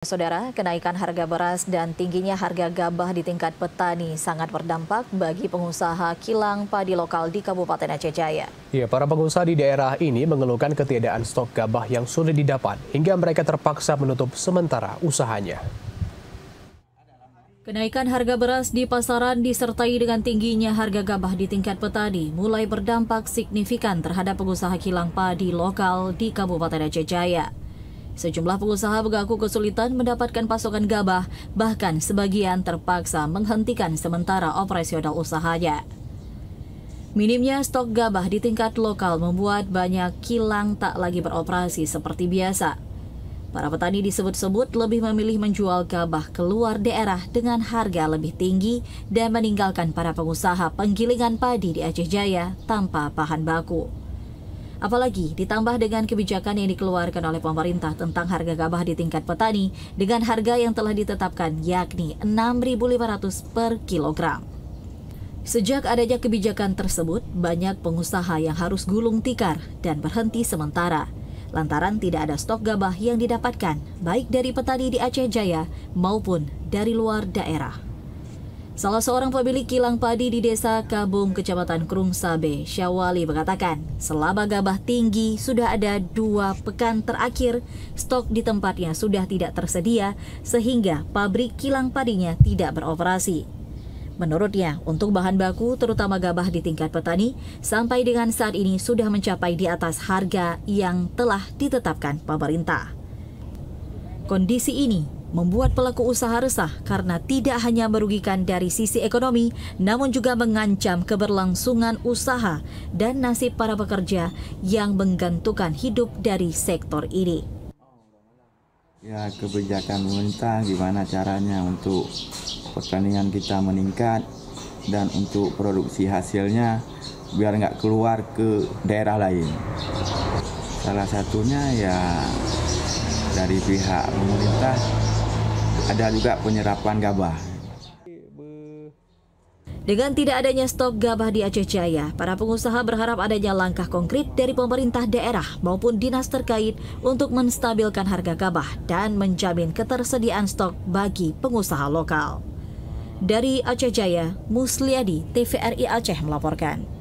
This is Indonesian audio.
Saudara, kenaikan harga beras dan tingginya harga gabah di tingkat petani sangat berdampak bagi pengusaha kilang padi lokal di Kabupaten Aceh Jaya. Ya, para pengusaha di daerah ini mengeluhkan ketiadaan stok gabah yang sulit didapat hingga mereka terpaksa menutup sementara usahanya. Kenaikan harga beras di pasaran disertai dengan tingginya harga gabah di tingkat petani mulai berdampak signifikan terhadap pengusaha kilang padi lokal di Kabupaten Aceh Jaya. Sejumlah pengusaha mengaku kesulitan mendapatkan pasokan gabah, bahkan sebagian terpaksa menghentikan sementara operasional usahanya. Minimnya stok gabah di tingkat lokal membuat banyak kilang tak lagi beroperasi seperti biasa. Para petani disebut-sebut lebih memilih menjual gabah keluar daerah dengan harga lebih tinggi dan meninggalkan para pengusaha penggilingan padi di Aceh Jaya tanpa bahan baku. Apalagi ditambah dengan kebijakan yang dikeluarkan oleh pemerintah tentang harga gabah di tingkat petani dengan harga yang telah ditetapkan yakni Rp6.500 per kilogram. Sejak adanya kebijakan tersebut, banyak pengusaha yang harus gulung tikar dan berhenti sementara lantaran tidak ada stok gabah yang didapatkan baik dari petani di Aceh Jaya maupun dari luar daerah. Salah seorang pemilik kilang padi di Desa Kabung, Kecamatan Krung Sabe, Syawali mengatakan, selama gabah tinggi sudah ada 2 pekan terakhir, stok di tempatnya sudah tidak tersedia sehingga pabrik kilang padinya tidak beroperasi. Menurutnya, untuk bahan baku terutama gabah di tingkat petani, sampai dengan saat ini sudah mencapai di atas harga yang telah ditetapkan pemerintah. Kondisi ini membuat pelaku usaha resah karena tidak hanya merugikan dari sisi ekonomi, namun juga mengancam keberlangsungan usaha dan nasib para pekerja yang menggantungkan hidup dari sektor ini. Ya, kebijakan pemerintah gimana caranya untuk pertanian kita meningkat dan untuk produksi hasilnya biar nggak keluar ke daerah lain. Salah satunya ya dari pihak pemerintah ada juga penyerapan gabah. Dengan tidak adanya stok gabah di Aceh Jaya, para pengusaha berharap adanya langkah konkret dari pemerintah daerah maupun dinas terkait untuk menstabilkan harga gabah dan menjamin ketersediaan stok bagi pengusaha lokal. Dari Aceh Jaya, Musliadi, TVRI Aceh melaporkan.